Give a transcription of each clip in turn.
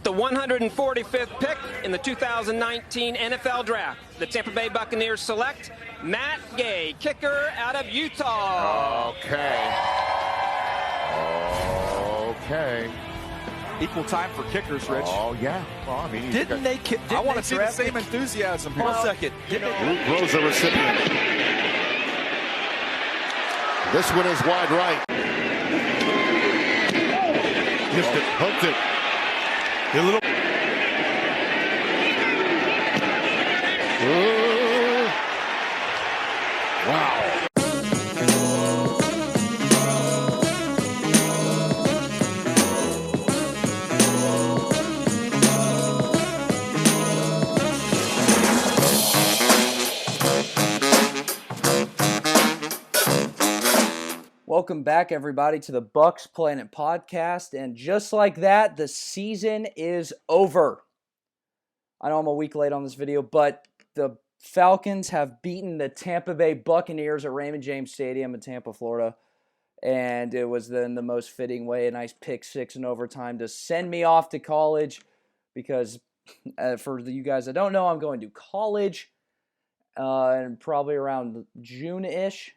The 145th pick in the 2019 NFL Draft, the Tampa Bay Buccaneers select Matt Gay, kicker out of Utah. Okay. Equal time for kickers, Rich. Oh, yeah. Well, I mean, I want to see the same enthusiasm. Hold on a second. Luke Rose, the recipient. This one is wide right. Missed it, hooked it. A little. Wow. Welcome back, everybody, to the Bucs Planet Podcast. And just like that, the season is over. I know I'm a week late on this video, but the Falcons have beaten the Tampa Bay Buccaneers at Raymond James Stadium in Tampa, Florida. And it was then the most fitting way, a nice pick six in overtime to send me off to college. Because for you guys that don't know, I'm going to college and probably around June-ish.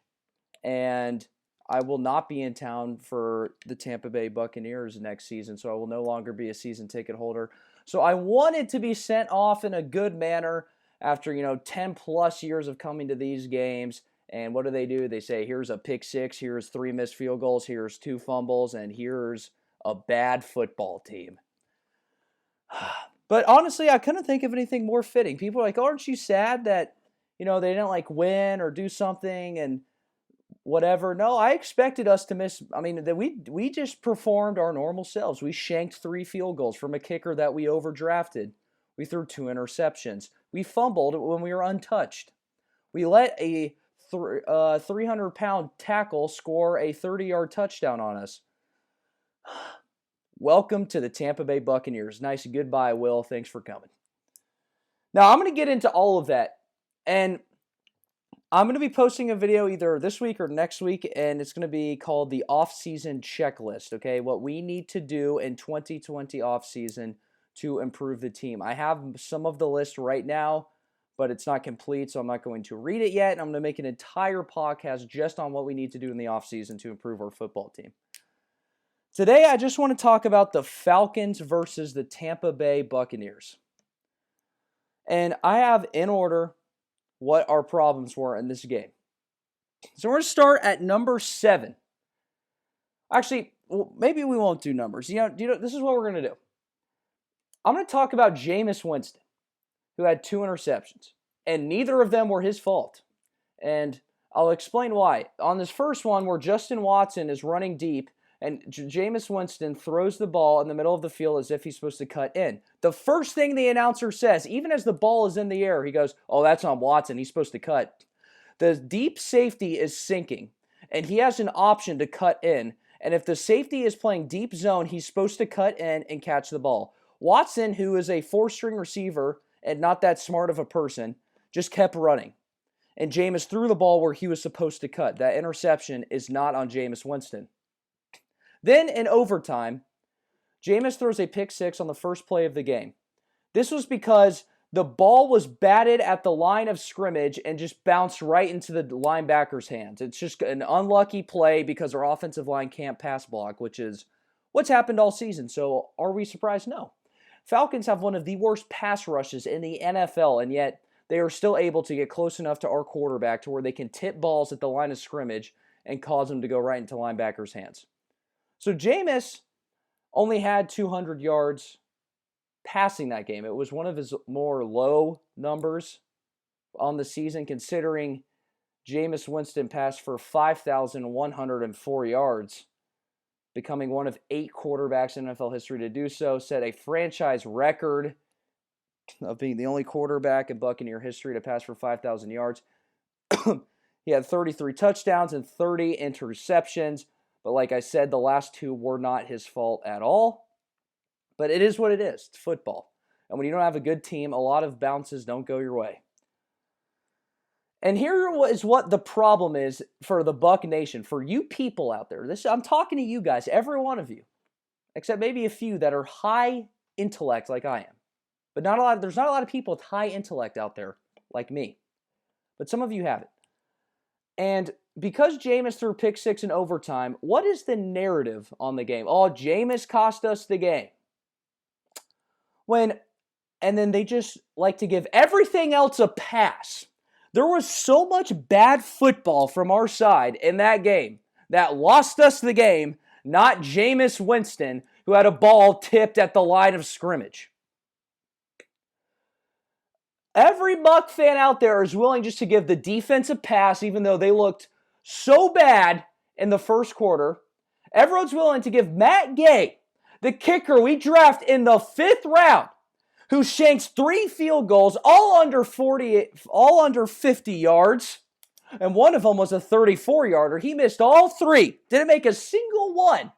And I will not be in town for the Tampa Bay Buccaneers next season, so I will no longer be a season ticket holder. So I wanted to be sent off in a good manner after, 10-plus years of coming to these games. And what do? They say, here's a pick six, here's 3 missed field goals, here's 2 fumbles, and here's a bad football team. But honestly, I couldn't think of anything more fitting. People are like, aren't you sad that, they didn't win or do something and whatever? No, I expected us to miss. We just performed our normal selves. We shanked 3 field goals from a kicker that we overdrafted. We threw 2 interceptions. We fumbled when we were untouched. We let a 300-pound tackle score a 30-yard touchdown on us. Welcome to the Tampa Bay Buccaneers. Nice goodbye, Will. Thanks for coming. Now, I'm going to get into all of that. And I'm going to be posting a video either this week or next week, and it's going to be called the off-season checklist, okay? What we need to do in 2020 off-season to improve the team. I have some of the list right now, but it's not complete, so I'm not going to read it yet, and I'm going to make an entire podcast just on what we need to do in the off-season to improve our football team. Today, I just want to talk about the Falcons versus the Tampa Bay Buccaneers. And I have in order what our problems were in this game. So we're going to start at number 7. Actually, maybe we won't do numbers. This is what we're going to do. I'm going to talk about Jameis Winston, who had 2 interceptions, and neither of them were his fault. And I'll explain why. On this first one, where Justin Watson is running deep, and Jameis Winston throws the ball in the middle of the field as if he's supposed to cut in. The first thing the announcer says, even as the ball is in the air, he goes, oh, that's on Watson. He's supposed to cut. The deep safety is sinking, and he has an option to cut in. And if the safety is playing deep zone, he's supposed to cut in and catch the ball. Watson, who is a 4-string receiver and not that smart of a person, just kept running. And Jameis threw the ball where he was supposed to cut. That interception is not on Jameis Winston. Then in overtime, Jameis throws a pick six on the first play of the game. This was because the ball was batted at the line of scrimmage and just bounced right into the linebacker's hands. It's just an unlucky play because our offensive line can't pass block, which is what's happened all season. So are we surprised? No. Falcons have one of the worst pass rushes in the NFL, and yet they are still able to get close enough to our quarterback to where they can tip balls at the line of scrimmage and cause them to go right into linebackers' hands. So Jameis only had 200 yards passing that game. It was one of his more low numbers on the season, considering Jameis Winston passed for 5,104 yards, becoming one of 8 quarterbacks in NFL history to do so, set a franchise record of being the only quarterback in Buccaneer history to pass for 5,000 yards. He had 33 touchdowns and 30 interceptions. But like I said, the last 2 were not his fault at all. But it is what it is. It's football. And when you don't have a good team, a lot of bounces don't go your way. And here is what the problem is for the Buck Nation, for you people out there. I'm talking to you guys, every one of you, except maybe a few that are high intellect like I am. But there's not a lot of people with high intellect out there like me. But some of you have it. And because Jameis threw pick 6 in overtime, what is the narrative on the game? Oh, Jameis cost us the game. And then they just like to give everything else a pass. There was so much bad football from our side in that game that lost us the game, not Jameis Winston, who had a ball tipped at the line of scrimmage. Every Buck fan out there is willing just to give the defense a pass, even though they looked so bad in the first quarter. Everyone's willing to give Matt Gay, the kicker we draft in the 5th round, who shanks 3 field goals, all under 50 yards, and one of them was a 34-yarder. He missed all 3, didn't make a single one.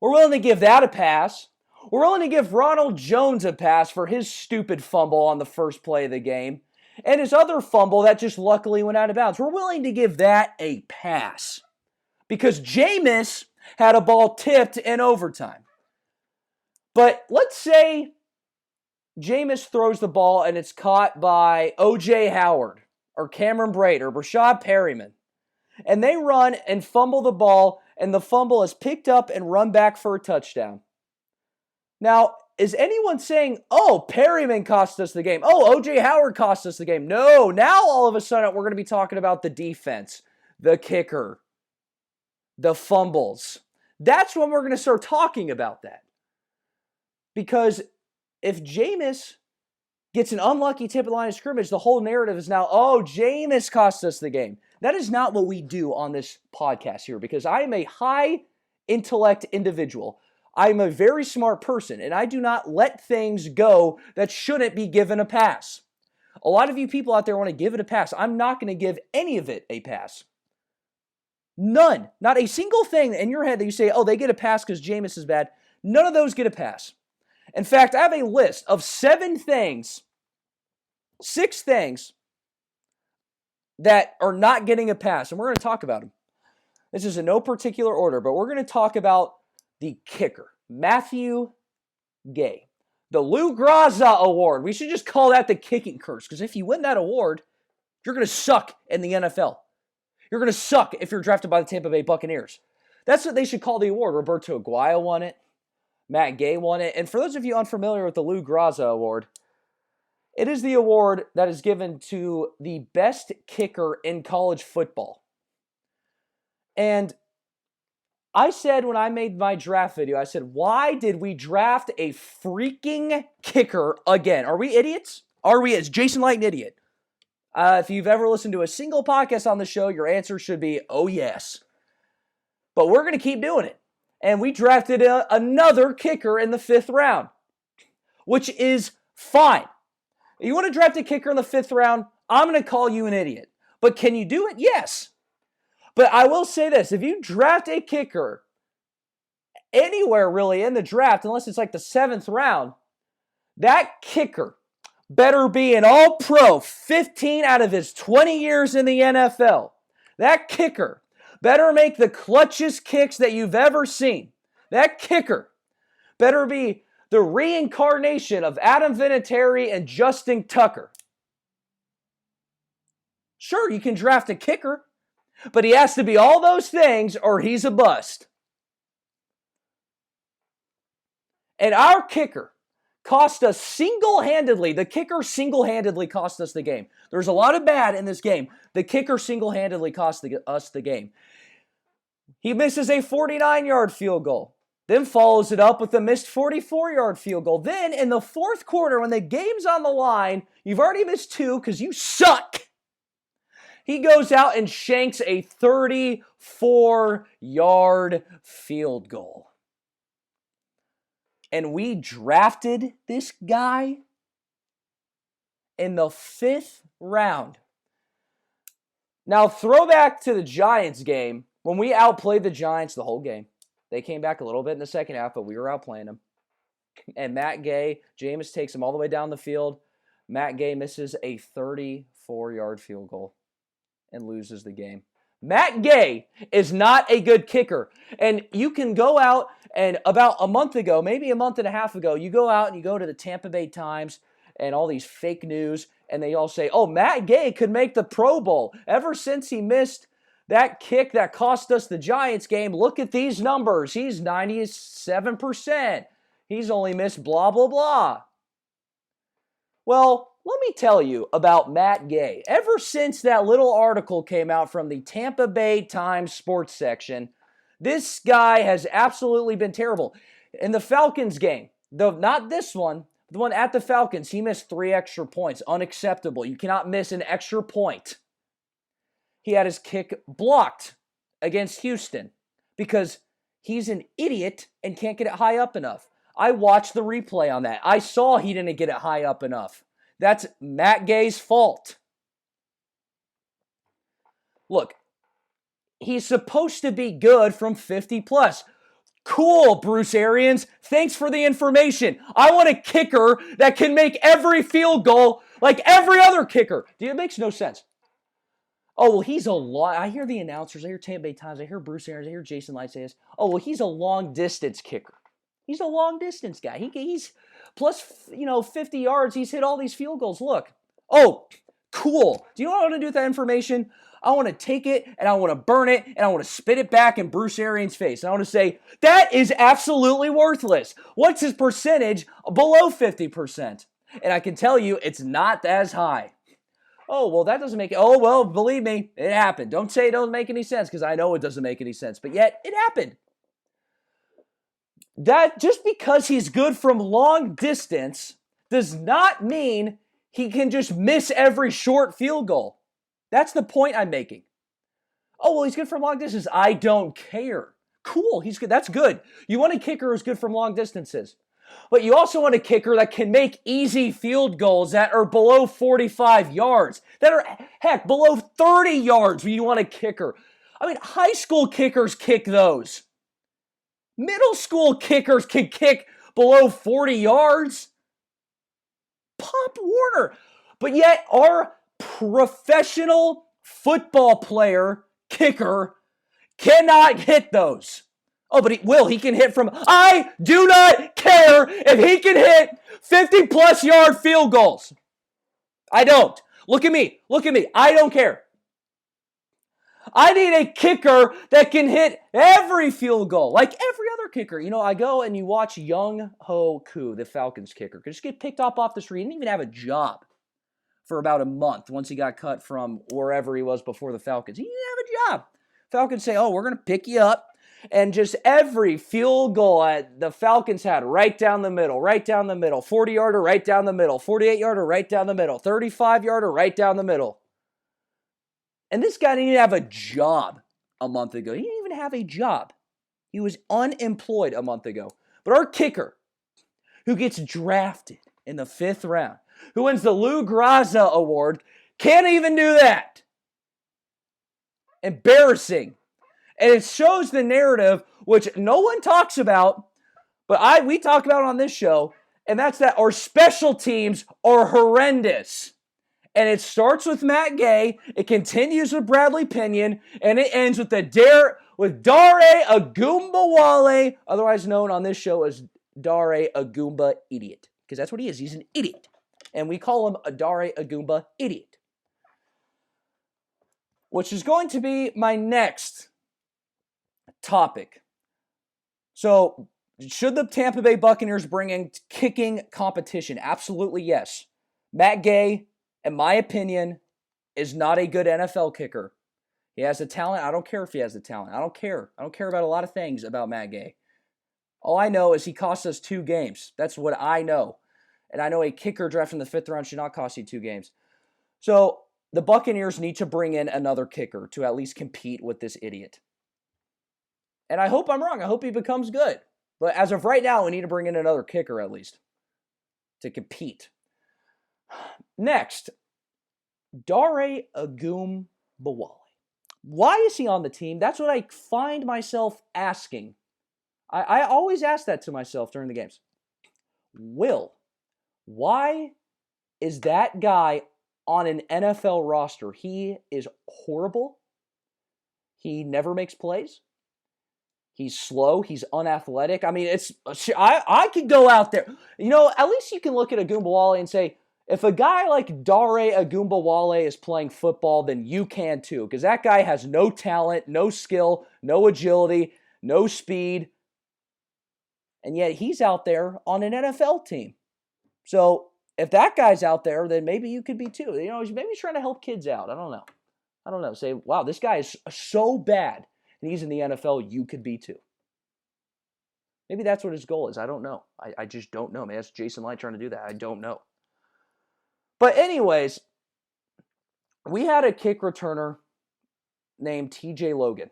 We're willing to give that a pass. We're willing to give Ronald Jones a pass for his stupid fumble on the first play of the game, and his other fumble that just luckily went out of bounds. We're willing to give that a pass because Jameis had a ball tipped in overtime. But let's say Jameis throws the ball and it's caught by O.J. Howard or Cameron Brate or Rashad Perryman. And they run and fumble the ball, and the fumble is picked up and run back for a touchdown. Now, is anyone saying, oh, Perryman cost us the game? Oh, O.J. Howard cost us the game? No, now all of a sudden we're going to be talking about the defense, the kicker, the fumbles. That's when we're going to start talking about that. Because if Jameis gets an unlucky tip at the line of scrimmage, the whole narrative is now, oh, Jameis cost us the game. That is not what we do on this podcast here, because I am a high intellect individual. I'm a very smart person, and I do not let things go that shouldn't be given a pass. A lot of you people out there want to give it a pass. I'm not going to give any of it a pass. None. Not a single thing in your head that you say, oh, they get a pass because Jameis is bad. None of those get a pass. In fact, I have a list of 6 things that are not getting a pass, and we're going to talk about them. This is in no particular order, but we're going to talk about the kicker, Matthew Gay. The Lou Graza Award. We should just call that the kicking curse, because if you win that award, you're going to suck in the NFL. You're going to suck if you're drafted by the Tampa Bay Buccaneers. That's what they should call the award. Roberto Aguayo won it. Matt Gay won it. And for those of you unfamiliar with the Lou Graza Award, it is the award that is given to the best kicker in college football. And I said when I made my draft video, I said, why did we draft a freaking kicker again? Are we idiots? Is Jason Light an idiot? If you've ever listened to a single podcast on the show, your answer should be, oh yes. But we're going to keep doing it. And we drafted another kicker in the 5th round, which is fine. You want to draft a kicker in the 5th round? I'm going to call you an idiot. But can you do it? Yes. But I will say this. If you draft a kicker anywhere really in the draft, unless it's like the 7th round, that kicker better be an all-pro 15 out of his 20 years in the NFL. That kicker better make the clutchest kicks that you've ever seen. That kicker better be the reincarnation of Adam Vinatieri and Justin Tucker. Sure, you can draft a kicker, but he has to be all those things or he's a bust. And our kicker cost us single-handedly. The kicker single-handedly cost us the game. There's a lot of bad in this game. The kicker single-handedly cost us the game. He misses a 49-yard field goal. Then follows it up with a missed 44-yard field goal. Then in the 4th quarter, when the game's on the line, you've already missed 2 because you suck. He goes out and shanks a 34-yard field goal. And we drafted this guy in the 5th round. Now, throwback to the Giants game, when we outplayed the Giants the whole game. They came back a little bit in the second half, but we were outplaying them. And Matt Gay, Jameis takes him all the way down the field. Matt Gay misses a 34-yard field goal and loses the game. Matt Gay is not a good kicker. And you can go out and about a month ago, maybe a month and a half ago, you go out and you go to the Tampa Bay Times and all these fake news, and they all say, oh, Matt Gay could make the Pro Bowl. Ever since he missed that kick that cost us the Giants game, look at these numbers. He's 97%. He's only missed blah, blah, blah. Well, let me tell you about Matt Gay. Ever since that little article came out from the Tampa Bay Times sports section, this guy has absolutely been terrible. In the Falcons game, though not this one, the one at the Falcons, he missed 3 extra points. Unacceptable. You cannot miss an extra point. He had his kick blocked against Houston because he's an idiot and can't get it high up enough. I watched the replay on that. I saw he didn't get it high up enough. That's Matt Gay's fault. Look, he's supposed to be good from 50 plus. Cool, Bruce Arians. Thanks for the information. I want a kicker that can make every field goal like every other kicker. It makes no sense. Oh, well, he's a long... I hear the announcers. I hear Tampa Bay Times. I hear Bruce Arians. I hear Jason Light say this. Oh, well, he's a long-distance kicker. He's a long-distance guy. He's plus, 50 yards. He's hit all these field goals. Look. Oh, cool. Do you know what I want to do with that information? I want to take it, and I want to burn it, and I want to spit it back in Bruce Arians' face. And I want to say, that is absolutely worthless. What's his percentage below 50%? And I can tell you, it's not as high. Oh, well, that doesn't make it. Oh, well, believe me, it happened. Don't say it doesn't make any sense, because I know it doesn't make any sense. But yet, it happened. That just because he's good from long distance does not mean he can just miss every short field goal. That's the point I'm making. Oh, well, he's good from long distance. I don't care. Cool, he's good. That's good. You want a kicker who's good from long distances. But you also want a kicker that can make easy field goals that are below 45 yards, that are, heck, below 30 yards when you want a kicker. I mean, high school kickers kick those. Middle school kickers can kick below 40 yards. Pop Warner. But yet our professional football player kicker cannot hit those. Oh, but he can hit from... I do not care if he can hit 50-plus yard field goals. I don't. Look at me. I don't care. I need a kicker that can hit every field goal, like every other kicker. I go and you watch Young Ho Koo, the Falcons kicker, just get picked up off the street. He didn't even have a job for about a month once he got cut from wherever he was before the Falcons. He didn't have a job. Falcons say, oh, we're going to pick you up. And just every field goal the Falcons had right down the middle, 40-yarder right down the middle, 48-yarder right down the middle, 35-yarder right down the middle. And this guy didn't even have a job a month ago. He didn't even have a job. He was unemployed a month ago. But our kicker, who gets drafted in the 5th round, who wins the Lou Graza Award, can't even do that. Embarrassing. And it shows the narrative, which no one talks about, but we talk about on this show, and that's that our special teams are horrendous. And it starts with Matt Gay, it continues with Bradley Pinion, and it ends with Dare Agumbawale, otherwise known on this show as Dare Agumba Idiot. Because that's what he is. He's an idiot. And we call him a Dare Agumba Idiot. Which is going to be my next topic. So, should the Tampa Bay Buccaneers bring in kicking competition? Absolutely yes. Matt Gay, in my opinion, is not a good NFL kicker. He has the talent. I don't care if he has the talent. I don't care. I don't care about a lot of things about Matt Gay. All I know is he cost us 2 games. That's what I know. And I know a kicker drafted in the 5th round should not cost you 2 games. So the Buccaneers need to bring in another kicker to at least compete with this idiot. And I hope I'm wrong. I hope he becomes good. But as of right now, we need to bring in another kicker at least to compete. Next, Dare Agumbawale. Why is he on the team? That's what I find myself asking. I always ask that to myself during the games. Why is that guy on an NFL roster? He is horrible. He never makes plays. He's slow. He's unathletic. I mean, I could go out there. At least you can look at Agumbawale and say, if a guy like Dare Agumbawale is playing football, then you can too. Because that guy has no talent, no skill, no agility, no speed. And yet he's out there on an NFL team. So if that guy's out there, then maybe you could be too. Maybe he's trying to help kids out. I don't know. Say, wow, this guy is so bad. And he's in the NFL, you could be too. Maybe that's what his goal is. I don't know. I just don't know. Man, that's Jason Light trying to do that. I don't know. But anyways, we had a kick returner named TJ Logan.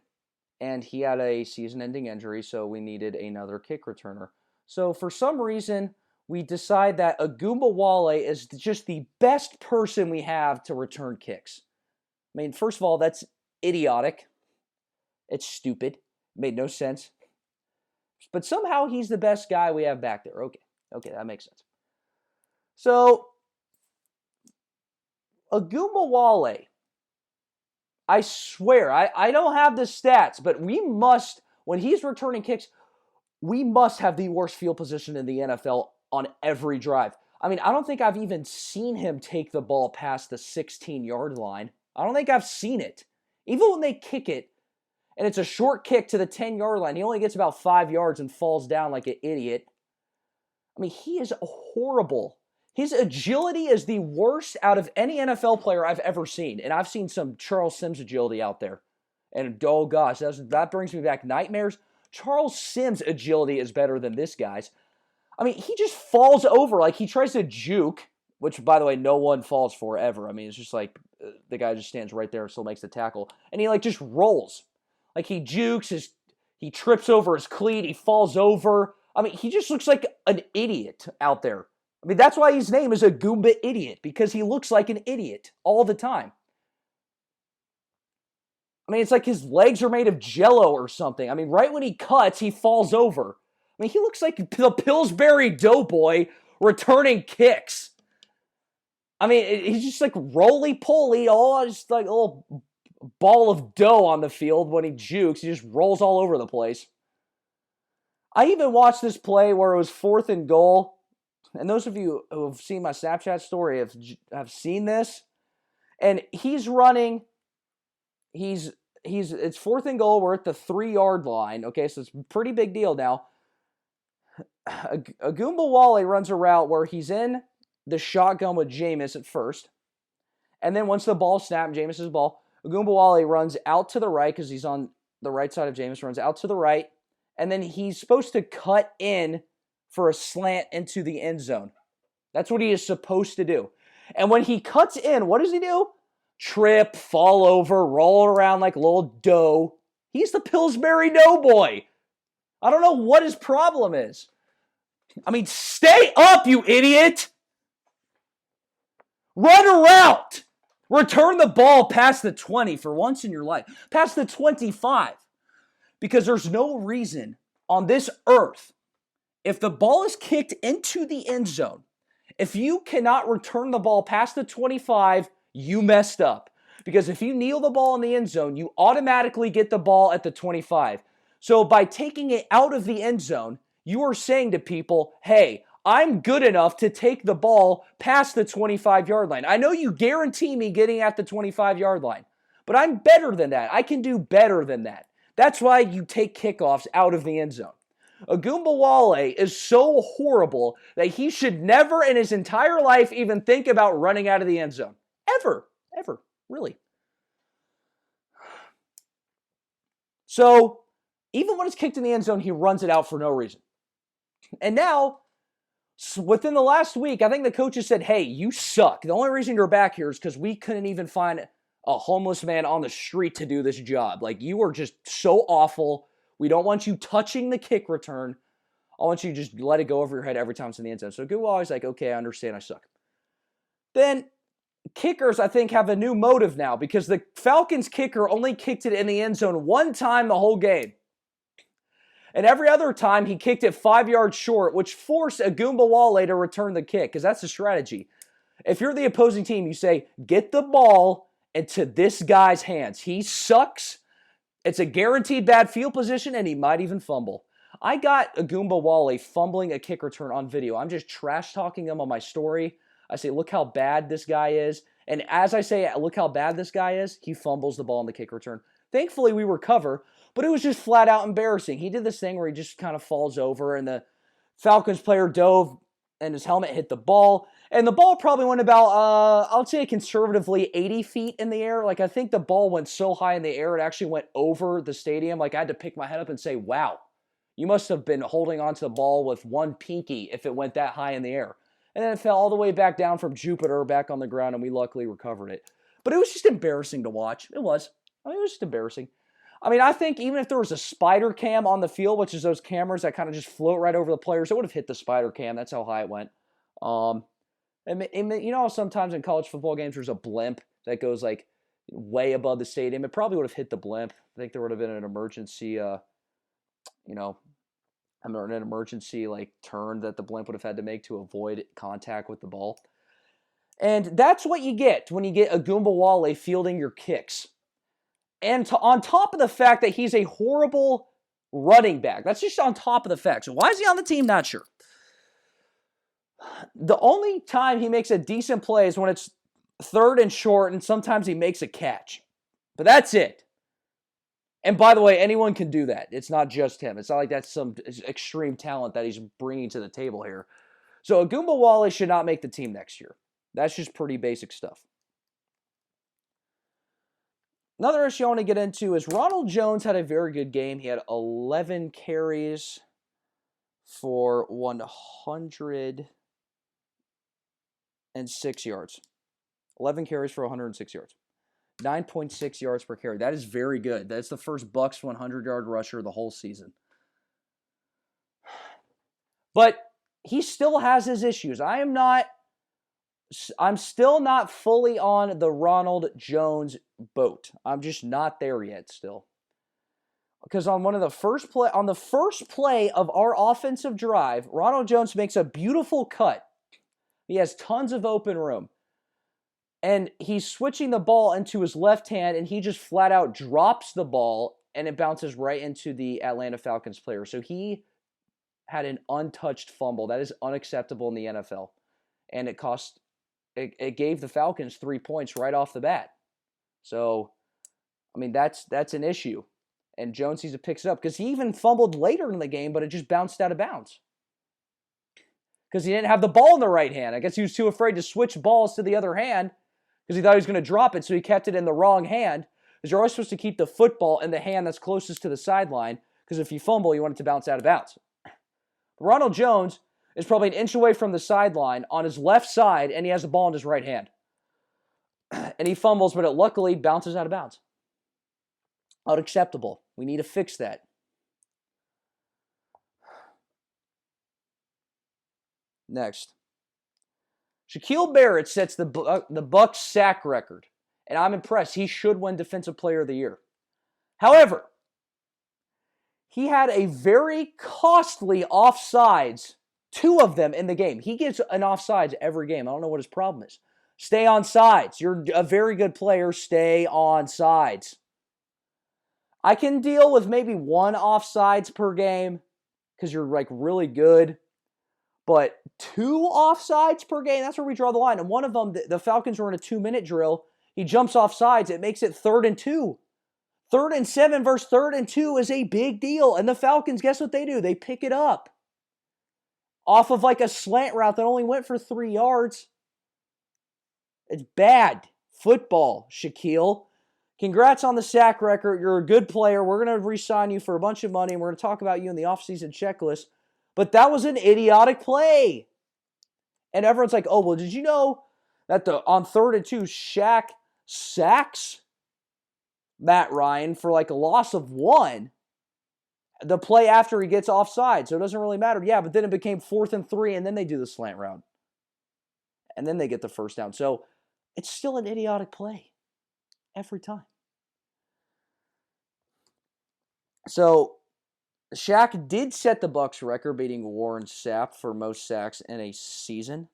And he had a season-ending injury, so we needed another kick returner. So for some reason, we decide that Agumbawale is just the best person we have to return kicks. I mean, first of all, that's idiotic. It's stupid. Made no sense. But somehow he's the best guy we have back there. Okay, that makes sense. So, Agumbawale, I swear, I don't have the stats, but when he's returning kicks, we must have the worst field position in the NFL on every drive. I mean, I don't think I've even seen him take the ball past the 16-yard line. I don't think I've seen it. Even when they kick it, and it's a short kick to the 10-yard line, he only gets about 5 yards and falls down like an idiot. I mean, he is horrible. His agility is the worst out of any NFL player I've ever seen. And I've seen some Charles Sims agility out there. And oh gosh, that brings me back nightmares. Charles Sims agility is better than this guy's. I mean, he just falls over. Like, he tries to juke, which, by the way, no one falls for ever. I mean, it's just like the guy just stands right there and still makes the tackle. And he, just rolls. Like, he jukes, he trips over his cleat, he falls over. I mean, he just looks like an idiot out there. I mean, that's why his name is Agumba Idiot, because he looks like an idiot all the time. I mean, it's like his legs are made of Jell-O or something. I mean, right when he cuts, he falls over. I mean, he looks like the Pillsbury Doughboy returning kicks. I mean, he's just like roly-poly, just like a little ball of dough on the field when he jukes. He just rolls all over the place. I even watched this play where it was 4th and goal. And those of you who have seen my Snapchat story have seen this. And he's running. It's 4th and goal. We're at the 3-yard line. Okay, so it's a pretty big deal now. Agumbawale runs a route where he's in the shotgun with Jameis at first. And then once the ball snapped, Jameis's ball, Agumbawale runs out to the right because he's on the right side of Jameis, runs out to the right. And then he's supposed to cut in for a slant into the end zone. That's what he is supposed to do. And when he cuts in, what does he do? Trip, fall over, roll around like a little dough. He's the Pillsbury Doughboy. I don't know what his problem is. I mean, stay up, you idiot! Run a route! Return the ball past the 20 for once in your life. Past the 25. Because there's no reason on this earth, if the ball is kicked into the end zone, if you cannot return the ball past the 25, you messed up. Because if you kneel the ball in the end zone, you automatically get the ball at the 25. So by taking it out of the end zone, you are saying to people, hey, I'm good enough to take the ball past the 25-yard line. I know you guarantee me getting at the 25-yard line, but I'm better than that. I can do better than that. That's why you take kickoffs out of the end zone. Agumbawale is so horrible that he should never in his entire life even think about running out of the end zone. Ever, really. So, even when it's kicked in the end zone, he runs it out for no reason. And now, within the last week, I think the coaches said, hey, you suck. The only reason you're back here is because we couldn't even find a homeless man on the street to do this job. Like, you are just so awful. We don't want you touching the kick return. I want you to just let it go over your head every time it's in the end zone. So Agumbawale's like, okay, I understand, I suck. Then kickers, I think, have a new motive now because the Falcons kicker only kicked it in the end zone one time the whole game. And every other time, he kicked it 5 yards short, which forced Agumbawale to return the kick, because that's the strategy. If you're the opposing team, you say, get the ball into this guy's hands. He sucks. It's a guaranteed bad field position, and he might even fumble. I got Wale fumbling a kick return on video. I'm just trash-talking him on my story. I say, look how bad this guy is. And as I say, look how bad this guy is, he fumbles the ball on the kick return. Thankfully, we recover, but it was just flat out embarrassing. He did this thing where he just kind of falls over, and the Falcons player dove, and his helmet hit the ball. And the ball probably went about, I'll say conservatively 80 feet in the air. Like, I think the ball went so high in the air, it actually went over the stadium. Like, I had to pick my head up and say, wow, you must have been holding onto the ball with one pinky if it went that high in the air. And then it fell all the way back down from Jupiter back on the ground, and we luckily recovered it. But it was just embarrassing to watch. It was. I mean, it was just embarrassing. I mean, I think even if there was a spider cam on the field, which is those cameras that kind of just float right over the players, it would have hit the spider cam. That's how high it went. And you know, sometimes in college football games, there's a blimp that goes like way above the stadium. It probably would have hit the blimp. I think there would have been an emergency, an emergency like turn that the blimp would have had to make to avoid contact with the ball. And that's what you get when you get Wale fielding your kicks. And on top of the fact that he's a horrible running back. That's just on top of the fact. So why is he on the team? Not sure. The only time he makes a decent play is when it's third and short, and sometimes he makes a catch. But that's it. And by the way, anyone can do that. It's not just him. It's not like that's some extreme talent that he's bringing to the table here. So Wale should not make the team next year. That's just pretty basic stuff. Another issue I want to get into is Ronald Jones had a very good game. He had 11 carries for 106 yards. 11 carries for 106 yards. 9.6 yards per carry. That is very good. That's the first Bucs 100-yard rusher of the whole season. But he still has his issues. I'm still not fully on the Ronald Jones boat. I'm just not there yet still. Because on the first play of our offensive drive, Ronald Jones makes a beautiful cut. He has tons of open room. And he's switching the ball into his left hand, and he just flat out drops the ball, and it bounces right into the Atlanta Falcons player. So he had an untouched fumble. That is unacceptable in the NFL. And it gave the Falcons 3 points right off the bat. So, I mean, that's an issue. And Jones needs to pick it up. Because he even fumbled later in the game, but it just bounced out of bounds. Because he didn't have the ball in the right hand. I guess he was too afraid to switch balls to the other hand because he thought he was going to drop it, so he kept it in the wrong hand. Because you're always supposed to keep the football in the hand that's closest to the sideline, because if you fumble, you want it to bounce out of bounds. Ronald Jones is probably an inch away from the sideline on his left side, and he has the ball in his right hand. And he fumbles, but it luckily bounces out of bounds. Unacceptable. We need to fix that. Next. Shaquille Barrett sets the Bucs sack record, and I'm impressed. He should win Defensive Player of the Year. However, he had a very costly offsides, 2 of them in the game. He gets an offsides every game. I don't know what his problem is. Stay on sides. You're a very good player. Stay on sides. I can deal with maybe 1 offsides per game because you're like really good. But 2 offsides per game, that's where we draw the line. And one of them, the Falcons were in a 2-minute drill. He jumps off sides. It makes it 3rd and 2. 3rd and 7 versus 3rd and 2 is a big deal. And the Falcons, guess what they do? They pick it up. Off of like a slant route that only went for 3 yards. It's bad football, Shaquille. Congrats on the sack record. You're a good player. We're going to re-sign you for a bunch of money, and we're going to talk about you in the offseason checklist. But that was an idiotic play. And everyone's like, oh, well, did you know that on 3rd and 2, Shaq sacks Matt Ryan for like a loss of 1? The play after he gets offside, so it doesn't really matter. Yeah, but then it became 4th and 3, and then they do the slant route. And then they get the first down. So it's still an idiotic play every time. So Shaq did set the Bucs record, beating Warren Sapp for most sacks in a season.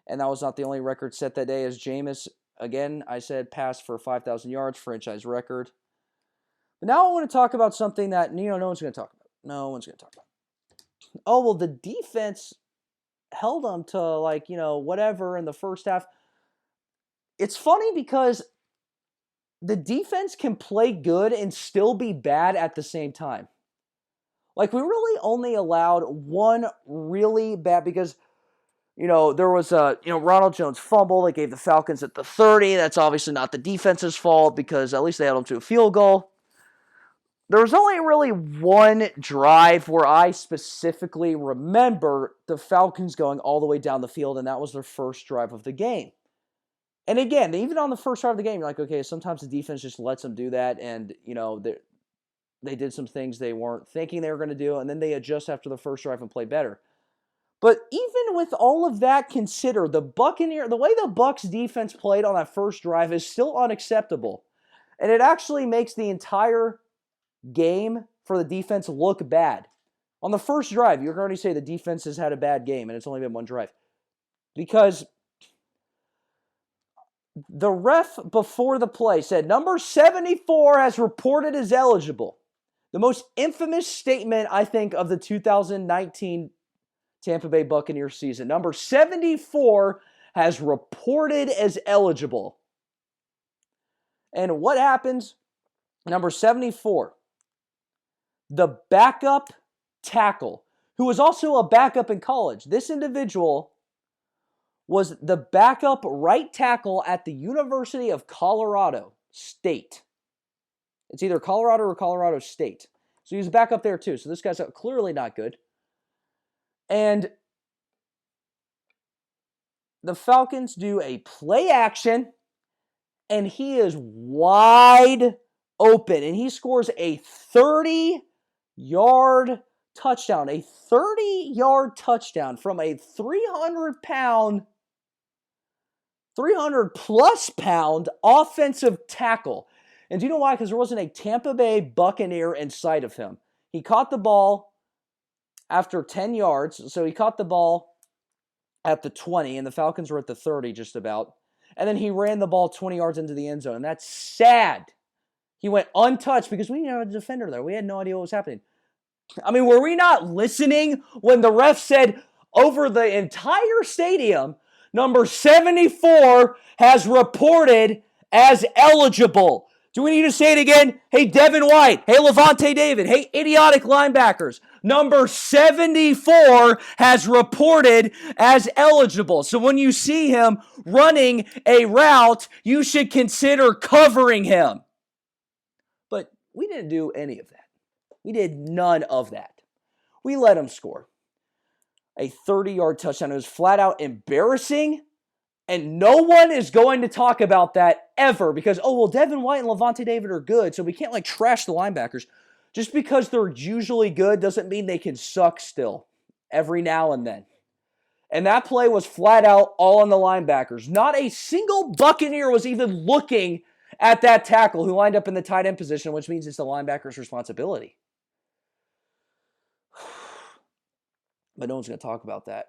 And that was not the only record set that day, as Jameis, again, I said, passed for 5,000 yards, franchise record. But now I want to talk about something that, no one's going to talk about. No one's going to talk about. Oh, well, the defense held them to, whatever in the first half. It's funny because the defense can play good and still be bad at the same time. We really only allowed one really bad because, there was a, Ronald Jones fumble that gave the Falcons at the 30. That's obviously not the defense's fault because at least they held them to a field goal. There was only really one drive where I specifically remember the Falcons going all the way down the field, and that was their first drive of the game. And again, even on the first drive of the game, you're like, okay, sometimes the defense just lets them do that, and, they did some things they weren't thinking they were going to do, and then they adjust after the first drive and play better. But even with all of that considered, the way the Bucs defense played on that first drive is still unacceptable. And it actually makes the entire game for the defense look bad. On the first drive, you can already say the defense has had a bad game, and it's only been one drive. Because the ref before the play said, number 74 has reported as eligible. The most infamous statement, I think, of the 2019 Tampa Bay Buccaneers season. Number 74 has reported as eligible. And what happens? Number 74, the backup tackle, who was also a backup in college. This individual was the backup right tackle at the University of Colorado State. It's either Colorado or Colorado State. So he was back up there too. So this guy's clearly not good. And the Falcons do a play action, and he is wide open. And he scores a 30-yard touchdown. A 30-yard touchdown from a 300-plus pound offensive tackle. And do you know why? Because there wasn't a Tampa Bay Buccaneer in sight of him. He caught the ball after 10 yards. So he caught the ball at the 20, and the Falcons were at the 30 just about. And then he ran the ball 20 yards into the end zone. And that's sad. He went untouched because we didn't have a defender there. We had no idea what was happening. I mean, were we not listening when the ref said over the entire stadium, number 74 has reported as eligible? Do we need to say it again? Hey, Devin White. Hey, Levante David. Hey, idiotic linebackers. Number 74 has reported as eligible. So when you see him running a route, you should consider covering him. But we didn't do any of that. We did none of that. We let him score a 30-yard touchdown. It was flat out embarrassing. And no one is going to talk about that ever because, Devin White and Levante David are good, so we can't trash the linebackers. Just because they're usually good doesn't mean they can suck still every now and then. And that play was flat out all on the linebackers. Not a single Buccaneer was even looking at that tackle who lined up in the tight end position, which means it's the linebacker's responsibility. But no one's going to talk about that.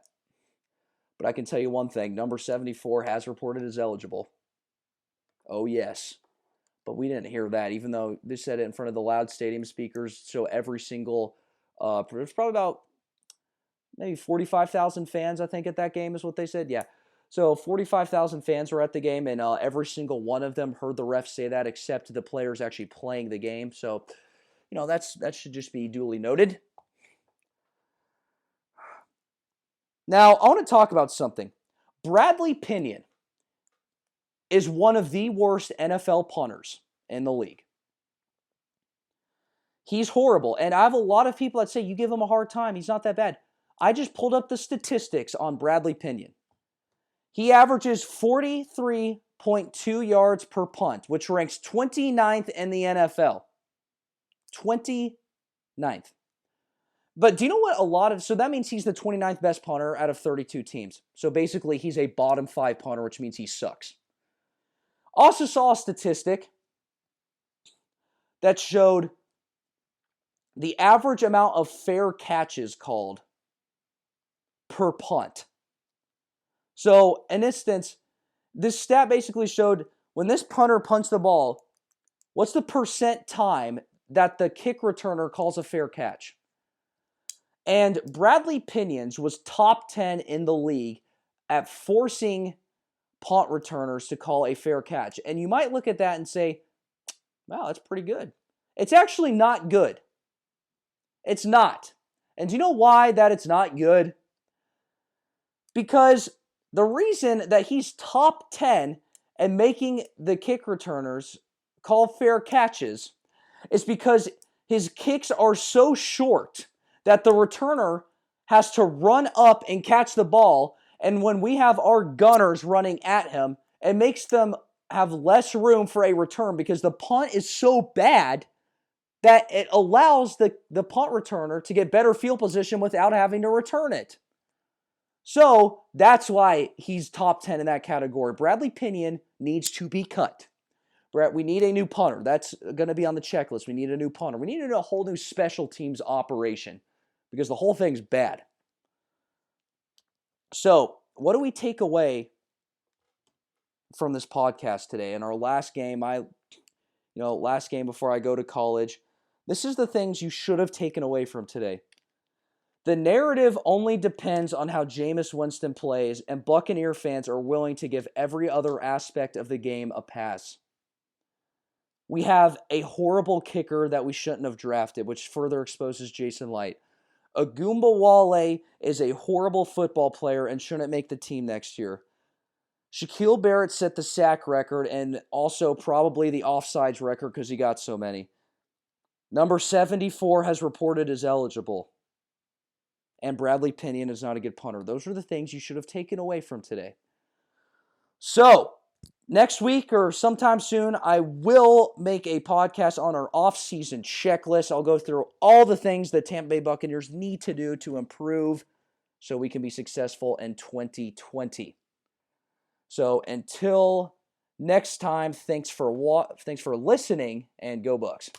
But I can tell you one thing. Number 74 has reported as eligible. Oh, yes. But we didn't hear that, even though they said it in front of the loud stadium speakers. So every single, there's probably about maybe 45,000 fans, I think, at that game is what they said. Yeah. So 45,000 fans were at the game, and every single one of them heard the ref say that, except the players actually playing the game. So, that should just be duly noted. Now, I want to talk about something. Bradley Pinion is one of the worst NFL punters in the league. He's horrible. And I have a lot of people that say, you give him a hard time. He's not that bad. I just pulled up the statistics on Bradley Pinion. He averages 43.2 yards per punt, which ranks 29th in the NFL. 29th. But do you know what so that means he's the 29th best punter out of 32 teams. So basically he's a bottom 5 punter, which means he sucks. Also saw a statistic that showed the average amount of fair catches called per punt. So in instance, this stat basically showed when this punter punts the ball, what's the percent time that the kick returner calls a fair catch. And Bradley Pinions was top 10 in the league at forcing punt returners to call a fair catch. And you might look at that and say, wow, that's pretty good. It's actually not good. It's not. And do you know why that it's not good? Because the reason that he's top 10 and making the kick returners call fair catches is because his kicks are so short that the returner has to run up and catch the ball. And when we have our gunners running at him, it makes them have less room for a return because the punt is so bad that it allows the punt returner to get better field position without having to return it. So that's why he's top 10 in that category. Bradley Pinion needs to be cut. Brett, we need a new punter. That's going to be on the checklist. We need a new punter. We need a whole new special teams operation because the whole thing's bad. So what do we take away from this podcast today? In our last game, last game before I go to college, this is the things you should have taken away from today. The narrative only depends on how Jameis Winston plays, and Buccaneer fans are willing to give every other aspect of the game a pass. We have a horrible kicker that we shouldn't have drafted, which further exposes Jason Light. Wale is a horrible football player and shouldn't make the team next year. Shaquille Barrett set the sack record and also probably the offsides record because he got so many. Number 74 has reported as eligible. And Bradley Pinion is not a good punter. Those are the things you should have taken away from today. So, next week or sometime soon, I will make a podcast on our off-season checklist. I'll go through all the things that Tampa Bay Buccaneers need to do to improve so we can be successful in 2020. So, until next time, thanks for listening, and go Bucs.